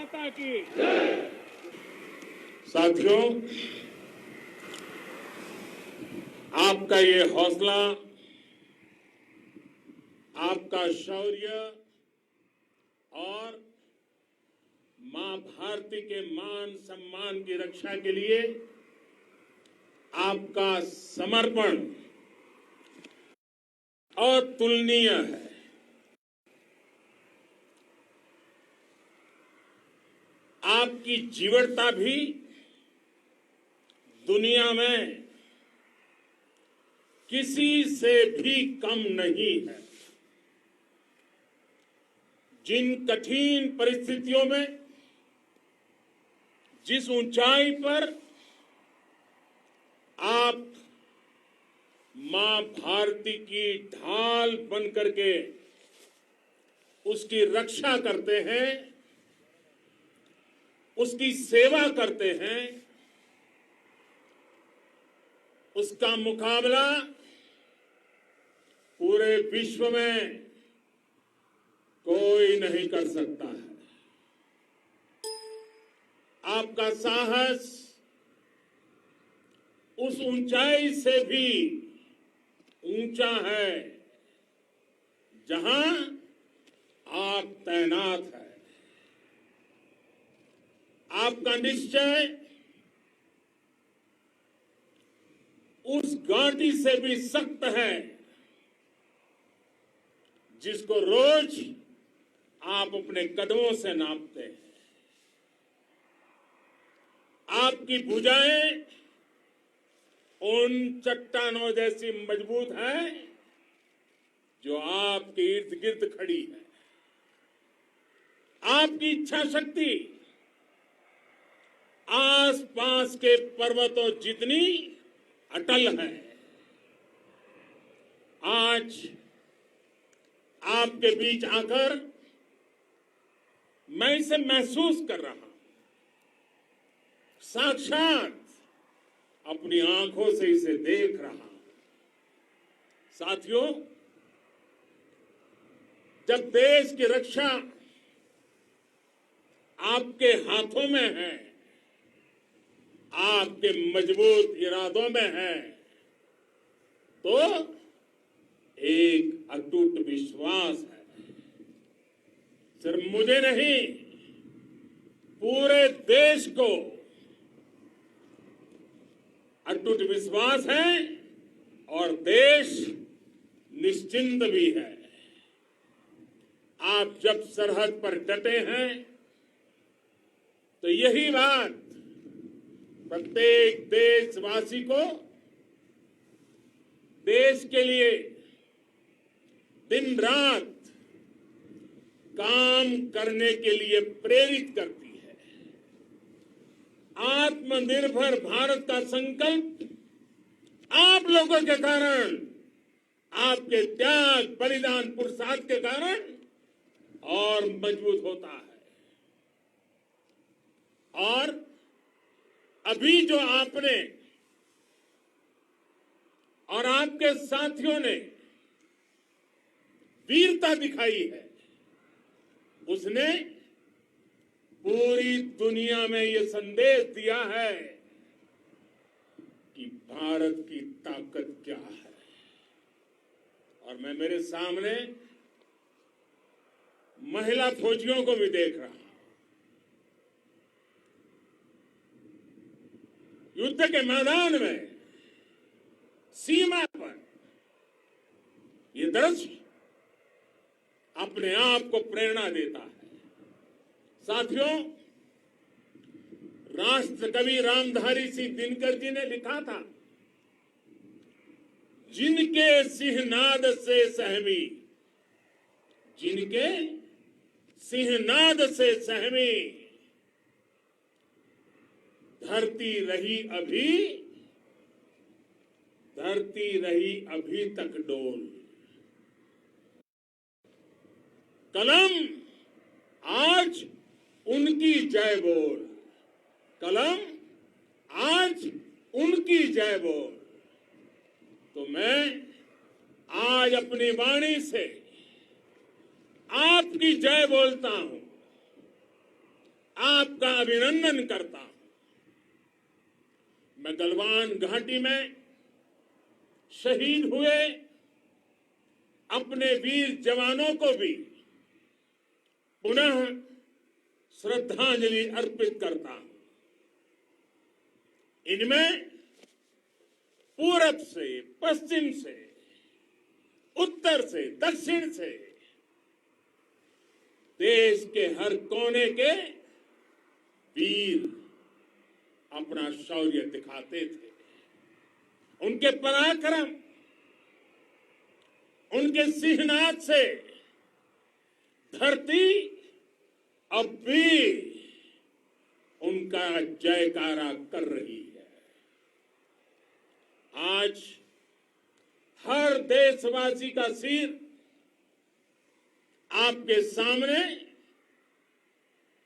माता की। साथियों, आपका ये हौसला, आपका शौर्य और मां भारती के मान सम्मान की रक्षा के लिए आपका समर्पण अतुलनीय है। आपकी जीवटता भी दुनिया में किसी से भी कम नहीं है। जिन कठिन परिस्थितियों में, जिस ऊंचाई पर आप मां भारती की ढाल बन करके उसकी रक्षा करते हैं, उसकी सेवा करते हैं, उसका मुकाबला पूरे विश्व में कोई नहीं कर सकता है। आपका साहस उस ऊंचाई से भी ऊंचा है जहां आप तैनात हैं। आपका निश्चय उस घाटी से भी सख्त है जिसको रोज आप अपने कदमों से नापते हैं। आपकी भुजाएं उन चट्टानों जैसी मजबूत है जो आपके इर्द गिर्द खड़ी है। आपकी इच्छा शक्ति आसपास के पर्वतों जितनी अटल है। आज आपके बीच आकर मैं इसे महसूस कर रहा हूं, साक्षात अपनी आंखों से इसे देख रहा हूं। साथियों, जब देश की रक्षा आपके हाथों में है, आपके मजबूत इरादों में है, तो एक अटूट विश्वास है। सिर्फ मुझे नहीं, पूरे देश को अटूट विश्वास है और देश निश्चिंत भी है। आप जब सरहद पर डटे हैं तो यही बात प्रत्येक देशवासी को देश के लिए दिन रात काम करने के लिए प्रेरित करती है। आत्मनिर्भर भारत का संकल्प आप लोगों के कारण, आपके त्याग बलिदान पुरुषार्थ के कारण और मजबूत होता है। और अभी जो आपने और आपके साथियों ने वीरता दिखाई है, उसने पूरी दुनिया में ये संदेश दिया है कि भारत की ताकत क्या है। और मैं मेरे सामने महिला फौजियों को भी देख रहा हूं। युद्ध के मैदान में, सीमा पर ये दृश्य अपने आप को प्रेरणा देता है। साथियों, राष्ट्र कवि रामधारी सिंह दिनकर जी ने लिखा था, जिनके सिंहनाद से सहमी, जिनके सिंहनाद से सहमी धरती रही अभी तक डोल। कलम आज उनकी जय बोल, कलम आज उनकी जय बोल। तो मैं आज अपनी वाणी से आपकी जय बोलता हूं, आपका अभिनंदन करता हूं। मैं गलवान घाटी में शहीद हुए अपने वीर जवानों को भी पुनः श्रद्धांजलि अर्पित करता हूं। इनमें पूरब से, पश्चिम से, उत्तर से, दक्षिण से देश के हर कोने के वीर अपना शौर्य दिखाते थे। उनके पराक्रम, उनके सिंहनाद से धरती अब भी उनका जयकारा कर रही है। आज हर देशवासी का सिर आपके सामने,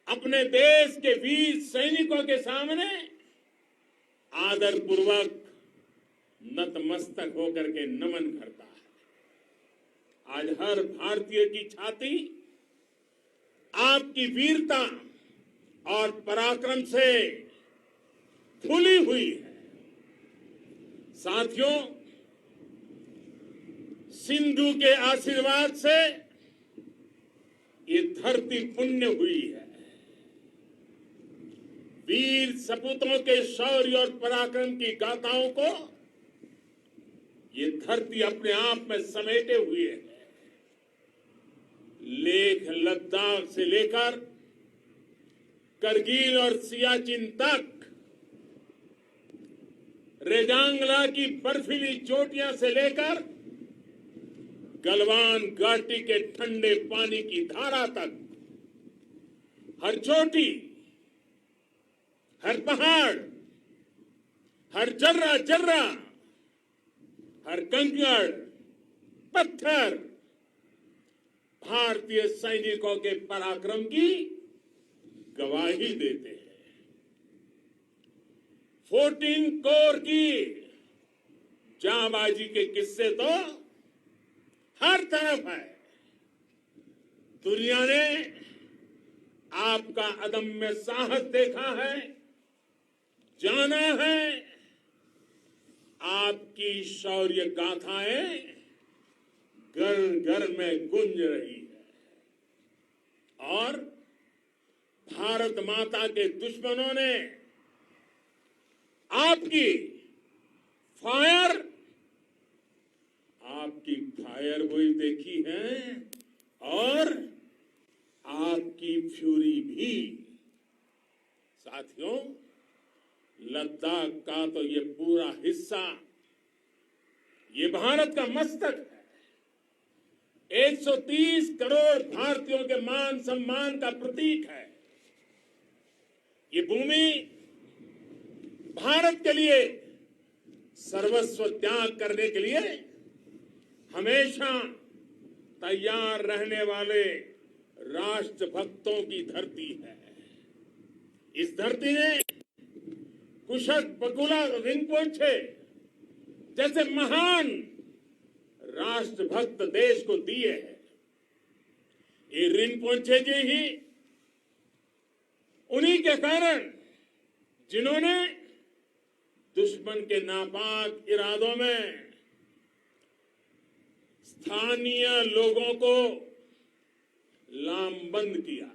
अपने देश के वीर सैनिकों के सामने आदरपूर्वक नतमस्तक होकर के नमन करता है। आज हर भारतीय की छाती आपकी वीरता और पराक्रम से फूली हुई है। साथियों, सिंधु के आशीर्वाद से ये धरती पुण्य हुई है। वीर सपूतों के शौर्य और पराक्रम की गाथाओं को ये धरती अपने आप में समेटे हुए है। लेह लद्दाख से लेकर करगिल और सियाचिन तक, रेजांगला की बर्फीली चोटियां से लेकर गलवान घाटी के ठंडे पानी की धारा तक, हर चोटी, हर पहाड़, हर जर्रा जर्रा, हर कंकड़, पत्थर भारतीय सैनिकों के पराक्रम की गवाही देते हैं। 14 कोर की जांबाजी के किस्से तो हर तरफ है। दुनिया ने आपका अदम्य साहस देखा है, जाना है। आपकी शौर्य गाथाएं घर घर में गूंज रही है और भारत माता के दुश्मनों ने आपकी फायर वही देखी है और आपकी फ्यूरी भी। साथियों, लद्दाख का तो ये पूरा हिस्सा ये भारत का मस्तक है। 130 करोड़ भारतीयों के मान सम्मान का प्रतीक है। ये भूमि भारत के लिए सर्वस्व त्याग करने के लिए हमेशा तैयार रहने वाले राष्ट्रभक्तों की धरती है। इस धरती ने कुशक बकुला रिंपोचे जैसे महान राष्ट्रभक्त देश को दिए हैं। ये रिंपोचे जी ही उन्हीं के कारण जिन्होंने दुश्मन के नापाक इरादों में स्थानीय लोगों को लामबंद किया।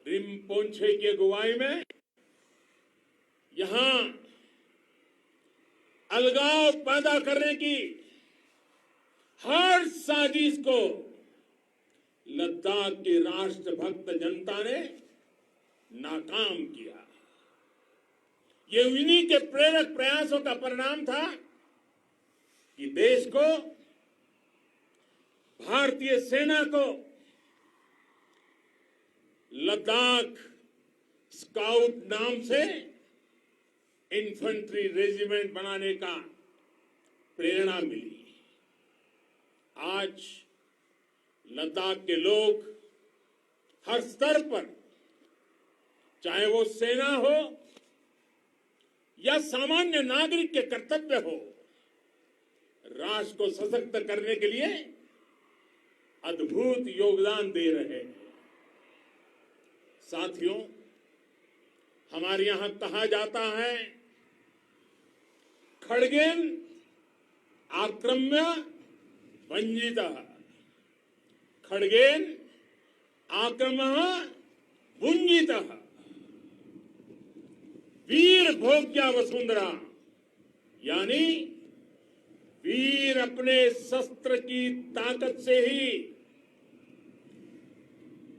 रिंपोचे की अगुवाई में यहां अलगाव पैदा करने की हर साजिश को लद्दाख की राष्ट्रभक्त जनता ने नाकाम किया। ये इन्हीं के प्रेरक प्रयासों का परिणाम था कि देश को, भारतीय सेना को लद्दाख स्काउट नाम से इन्फेंट्री रेजिमेंट बनाने का प्रेरणा मिली। आज लद्दाख के लोग हर स्तर पर, चाहे वो सेना हो या सामान्य नागरिक के कर्तव्य हो, राष्ट्र को सशक्त करने के लिए अद्भुत योगदान दे रहे हैं। साथियों, हमारे यहां कहा जाता है, खड्गेन आक्रम्य भंजितः, खड्गेन आक्रम्य भुंजितः। वीर भोग्या वसुंधरा, यानी वीर अपने शस्त्र की ताकत से ही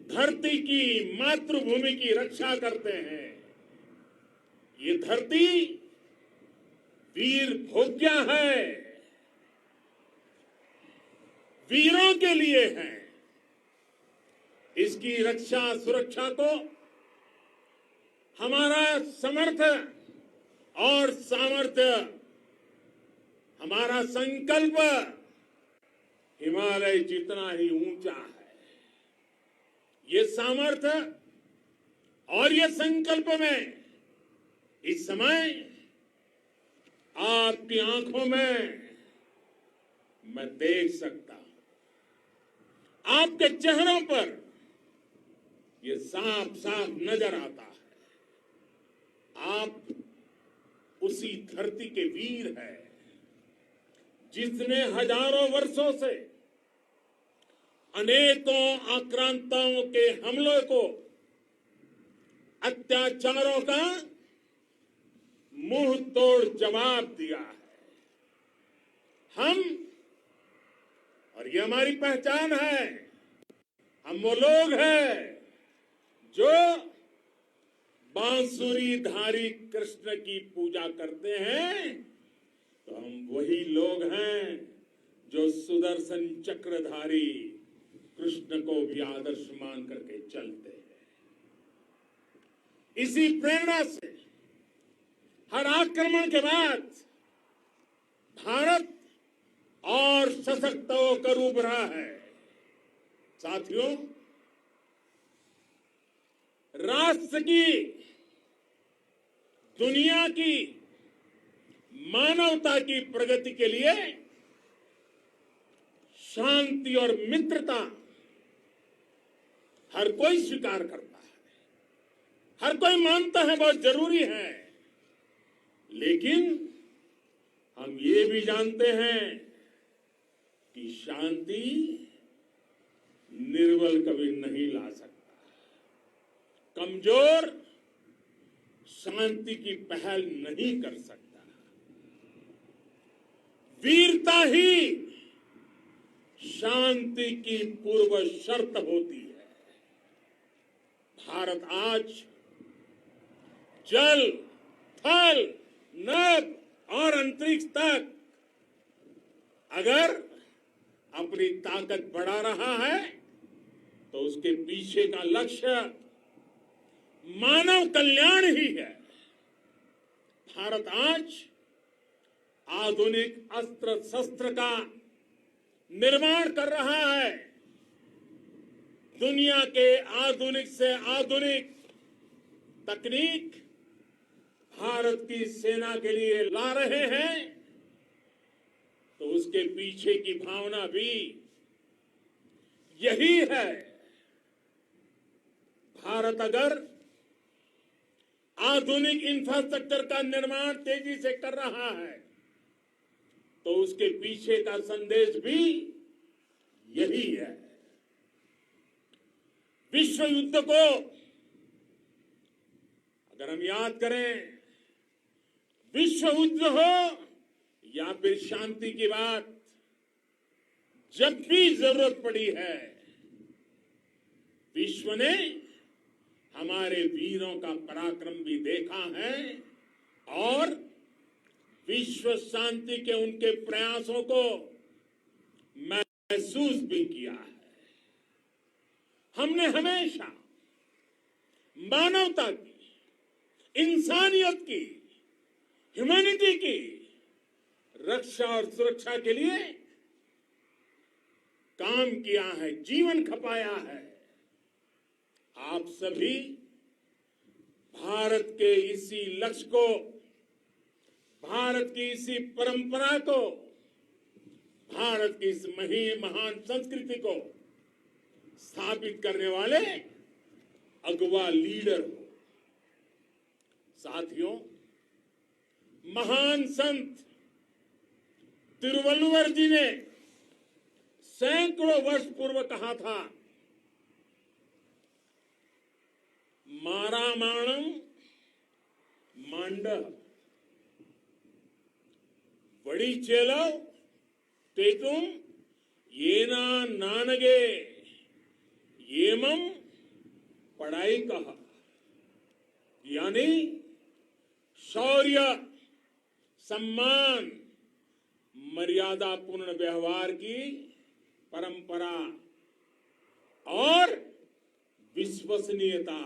धरती की, मातृभूमि की रक्षा करते हैं। ये धरती वीर भोग्या है, वीरों के लिए है। इसकी रक्षा सुरक्षा को हमारा समर्थ और सामर्थ्य, हमारा संकल्प हिमालय जितना ही ऊंचा है। ये सामर्थ्य और ये संकल्प में इस समय आपकी आंखों में मैं देख सकता हूं, आपके चेहरों पर ये साफ साफ नजर आता है। आप उसी धरती के वीर हैं जिसने हजारों वर्षों से अनेकों आक्रांताओं के हमलों को, अत्याचारों का मुंह तोड़ जवाब दिया है। हम, और ये हमारी पहचान है, हम वो लोग हैं जो बांसुरीधारी कृष्ण की पूजा करते हैं, तो हम वही लोग हैं जो सुदर्शन चक्रधारी कृष्ण को भी आदर्श मान करके चलते हैं। इसी प्रेरणा से हर आक्रमण के बाद भारत और सशक्त होकर उभरा है। साथियों, राष्ट्र की, दुनिया की, मानवता की प्रगति के लिए शांति और मित्रता हर कोई स्वीकार करता है, हर कोई मानता है बहुत जरूरी है। लेकिन हम ये भी जानते हैं कि शांति निर्बल कभी नहीं ला सकता। कमजोर शांति की पहल नहीं कर सकता। वीरता ही शांति की पूर्व शर्त होती है। भारत आज जल, थल, नभ और अंतरिक्ष तक अगर अपनी ताकत बढ़ा रहा है तो उसके पीछे का लक्ष्य मानव कल्याण ही है। भारत आज आधुनिक अस्त्र शस्त्र का निर्माण कर रहा है। दुनिया के आधुनिक से आधुनिक तकनीक भारत की सेना के लिए ला रहे हैं, तो उसके पीछे की भावना भी यही है। भारत अगर आधुनिक इंफ्रास्ट्रक्चर का निर्माण तेजी से कर रहा है तो उसके पीछे का संदेश भी यही है। विश्व युद्ध को अगर हम याद करें, विश्व युद्ध हो या फिर शांति की बात, जब भी जरूरत पड़ी है, विश्व ने हमारे वीरों का पराक्रम भी देखा है और विश्व शांति के उनके प्रयासों को महसूस भी किया है। हमने हमेशा मानवता की, इंसानियत की, ह्यूमैनिटी की रक्षा और सुरक्षा के लिए काम किया है, जीवन खपाया है। आप सभी भारत के इसी लक्ष्य को, भारत की इसी परंपरा को, भारत की इस महान संस्कृति को स्थापित करने वाले अगवा लीडर हो। साथियों, महान संत तिरुवल्लुवर जी ने सैकड़ों वर्ष पूर्व कहा था, मारामाणम मांड वड़ी चेलव तेतुम येना नानगे येमम पढ़ाई कहा। यानी शौर्य, सम्मान, मर्यादा पूर्ण व्यवहार की परंपरा और विश्वसनीयता,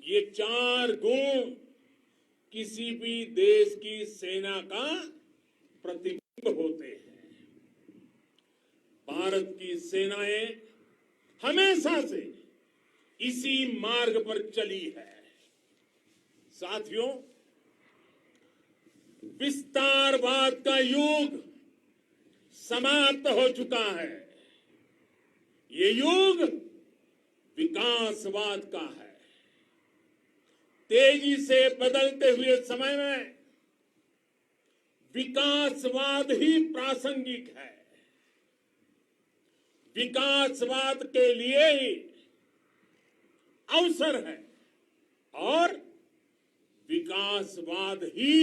ये चार गुण किसी भी देश की सेना का प्रतिबिंब होते हैं। भारत की सेनाएं हमेशा से इसी मार्ग पर चली है। साथियों, विस्तारवाद का युग समाप्त हो चुका है। ये युग विकासवाद का है। तेजी से बदलते हुए समय में विकासवाद ही प्रासंगिक है। विकासवाद के लिए ही अवसर है और विकासवाद ही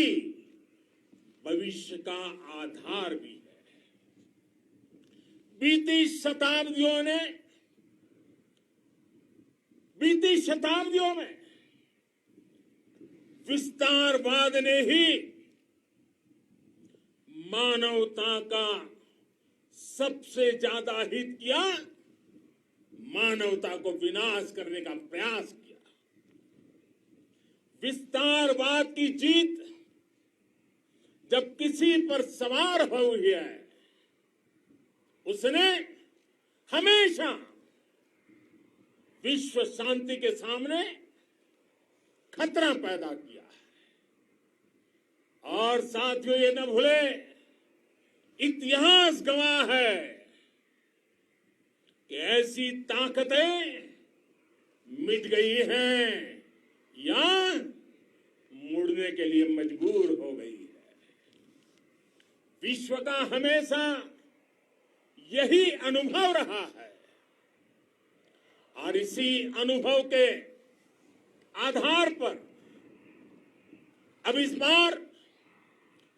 भविष्य का आधार भी है। बीती शताब्दियों में विस्तारवाद ने ही मानवता का सबसे ज्यादा हित किया, मानवता को विनाश करने का प्रयास किया। विस्तारवाद की जीत जब किसी पर सवार हुई है, उसने हमेशा विश्व शांति के सामने खतरा पैदा किया है। और साथियों, ये न भूले, इतिहास गवाह है कि ऐसी ताकतें मिट गई हैं या मुड़ने के लिए मजबूर हो गई है। विश्व का हमेशा यही अनुभव रहा है और इसी अनुभव के आधार पर अब इस बार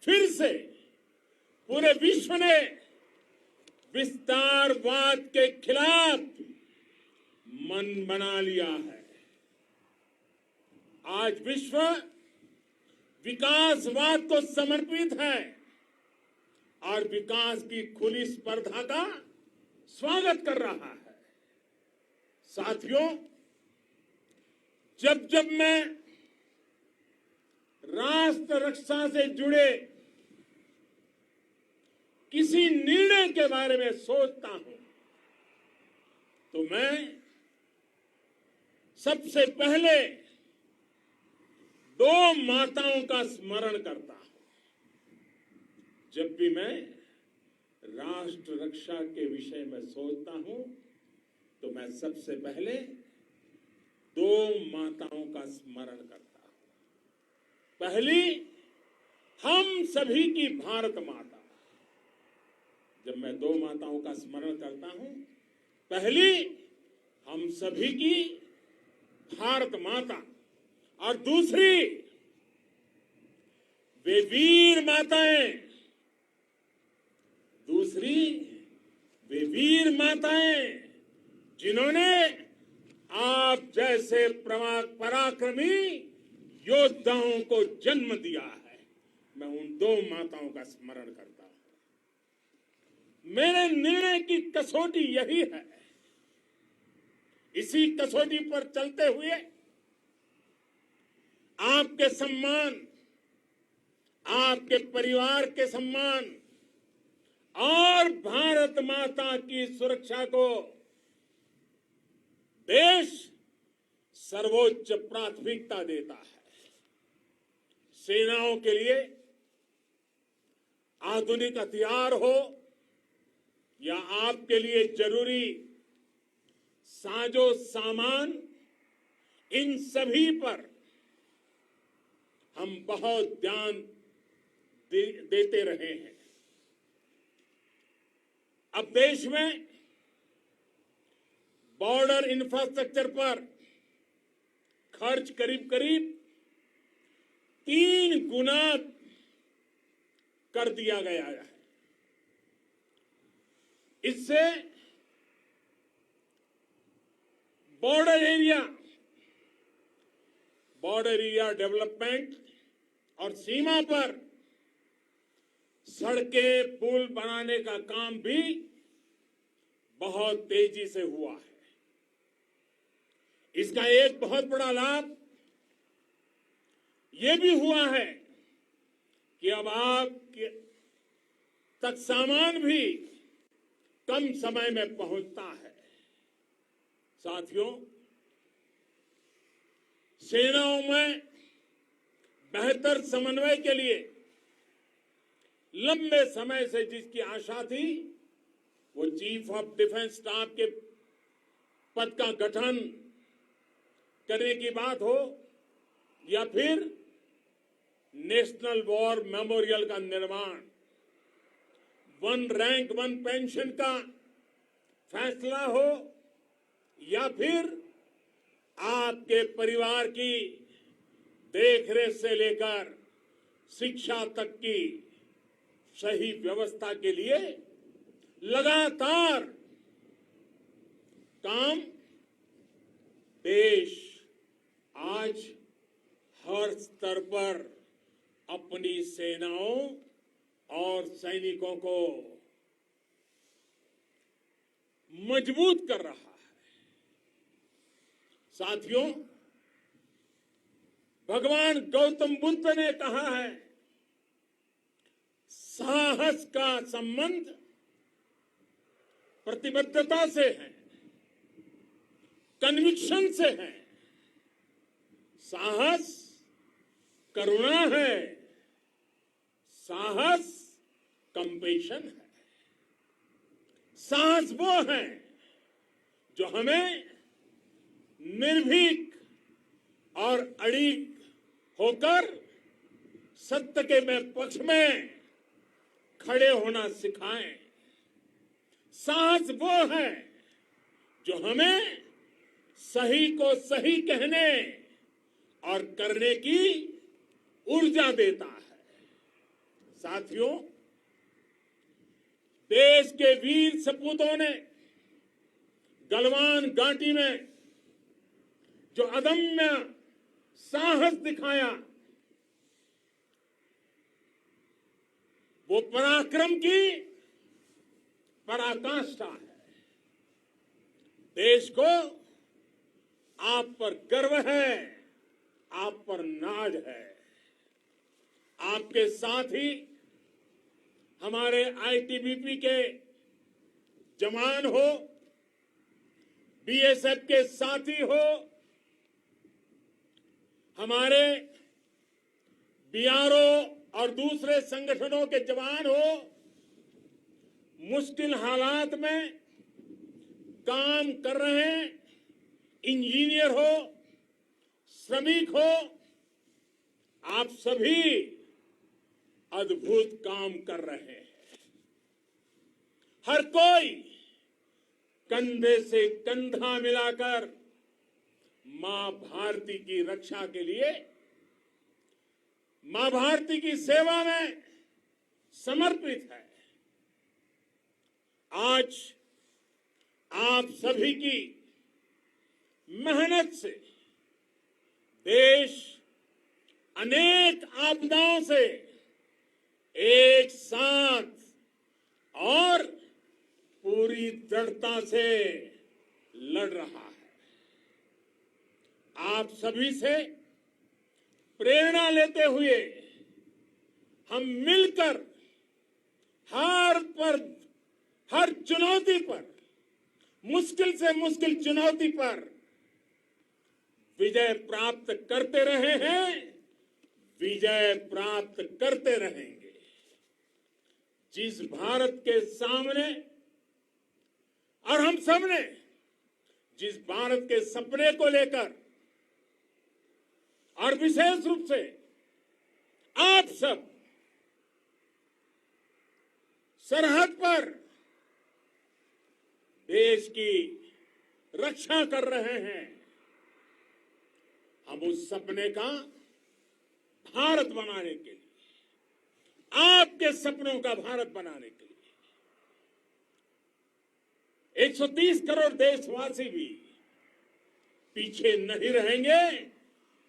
फिर से पूरे विश्व ने विस्तारवाद के खिलाफ मन बना लिया है। आज विश्व विकासवाद को समर्पित है और विकास की खुली स्पर्धा का स्वागत कर रहा है। साथियों, जब जब मैं राष्ट्र रक्षा से जुड़े किसी निर्णय के बारे में सोचता हूं तो मैं सबसे पहले दो माताओं का स्मरण करता हूं। जब भी मैं राष्ट्र रक्षा के विषय में सोचता हूं तो मैं सबसे पहले दो माताओं का स्मरण करता हूं। पहली, हम सभी की भारत माता। जब मैं दो माताओं का स्मरण करता हूं, पहली हम सभी की भारत माता और दूसरी वे वीर माताएं, जिन्होंने आप जैसे पराक्रमी योद्धाओं को जन्म दिया है। मैं उन दो माताओं का स्मरण करता हूं। मेरे निर्णय की कसौटी यही है। इसी कसौटी पर चलते हुए आपके सम्मान, आपके परिवार के सम्मान और भारत माता की सुरक्षा को देश सर्वोच्च प्राथमिकता देता है। सेनाओं के लिए आधुनिक हथियार हो या आपके लिए जरूरी साजो सामान इन सभी पर हम बहुत ध्यान देते रहे हैं। अब देश में बॉर्डर इंफ्रास्ट्रक्चर पर खर्च करीब करीब 3 गुना कर दिया गया है। इससे बॉर्डर एरिया डेवलपमेंट और सीमा पर सड़कें पुल बनाने का काम भी बहुत तेजी से हुआ है। इसका एक बहुत बड़ा लाभ ये भी हुआ है कि अब आप तक सामान भी कम समय में पहुंचता है। साथियों, सेनाओं में बेहतर समन्वय के लिए लंबे समय से जिसकी आशा थी, वो चीफ ऑफ डिफेंस स्टाफ के पद का गठन करने की बात हो या फिर नेशनल वॉर मेमोरियल का निर्माण, 1 रैंक 1 पेंशन का फैसला हो या फिर आपके परिवार की देखरेख से लेकर शिक्षा तक की सही व्यवस्था के लिए लगातार काम, देश आज हर स्तर पर अपनी सेनाओं और सैनिकों को मजबूत कर रहा है। साथियों, भगवान गौतम बुद्ध ने कहा है, साहस का संबंध प्रतिबद्धता से है, कन्विक्शन से है। साहस करुणा है, साहस कंपेशन है। साहस वो है जो हमें निर्भीक और अड़िग होकर सत्य के पक्ष में खड़े होना सिखाएं। साहस वो है जो हमें सही को सही कहने और करने की ऊर्जा देता है। साथियों, देश के वीर सपूतों ने गलवान घाटी में जो अदम्य साहस दिखाया, वो पराक्रम की पराकाष्ठा है। देश को आप पर गर्व है, आप पर नाज है। आपके साथ ही हमारे आईटीबीपी के जवान हो, बीएसएफ के साथी हो, हमारे बीआरओ और दूसरे संगठनों के जवान हो, मुश्किल हालात में काम कर रहे हैं, इंजीनियर हो, श्रमिक हो, आप सभी अद्भुत काम कर रहे हैं। हर कोई कंधे से कंधा मिलाकर मां भारती की रक्षा के लिए, मां भारती की सेवा में समर्पित है। आज आप सभी की मेहनत से देश अनेक आपदाओं से एक साथ और पूरी दृढ़ता से लड़ रहा है। आप सभी से प्रेरणा लेते हुए हम मिलकर हर चुनौती पर, मुश्किल से मुश्किल चुनौती पर विजय प्राप्त करते रहे हैं, विजय प्राप्त करते रहेंगे। जिस भारत के सामने और हम सबने जिस भारत के सपने को लेकर और विशेष रूप से आप सब सरहद पर देश की रक्षा कर रहे हैं। हम उस सपने का भारत बनाने के लिए, आपके सपनों का भारत बनाने के लिए 130 करोड़ देशवासी भी पीछे नहीं रहेंगे,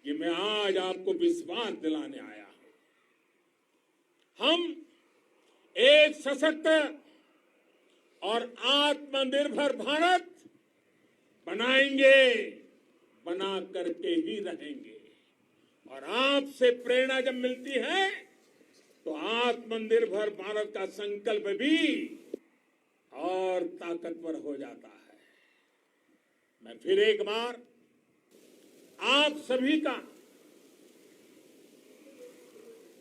ये मैं आज आपको विश्वास दिलाने आया हूं। हम एक सशक्त और आत्मनिर्भर भारत बनाएंगे, बना करके ही रहेंगे। और आपसे प्रेरणा जब मिलती है तो आत्मनिर्भर भारत का संकल्प भी और ताकतवर हो जाता है। मैं फिर एक बार आप सभी का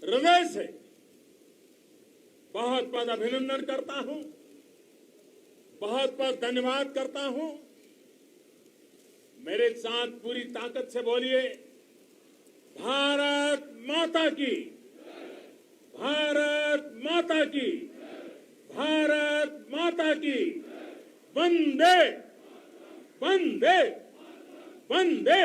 हृदय से बहुत बहुत अभिनंदन करता हूं, बहुत बहुत धन्यवाद करता हूं। मेरे साथ पूरी ताकत से बोलिए, भारत माता की, भारत माता की, भारत माता की, वंदे वंदे वंदे।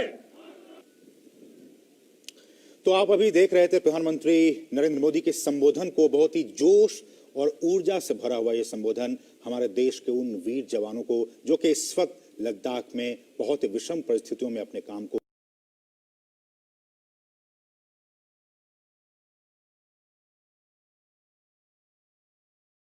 तो आप अभी देख रहे थे प्रधानमंत्री नरेंद्र मोदी के संबोधन को। बहुत ही जोश और ऊर्जा से भरा हुआ ये संबोधन हमारे देश के उन वीर जवानों को जो कि इस वक्त लद्दाख में बहुत ही विषम परिस्थितियों में अपने काम को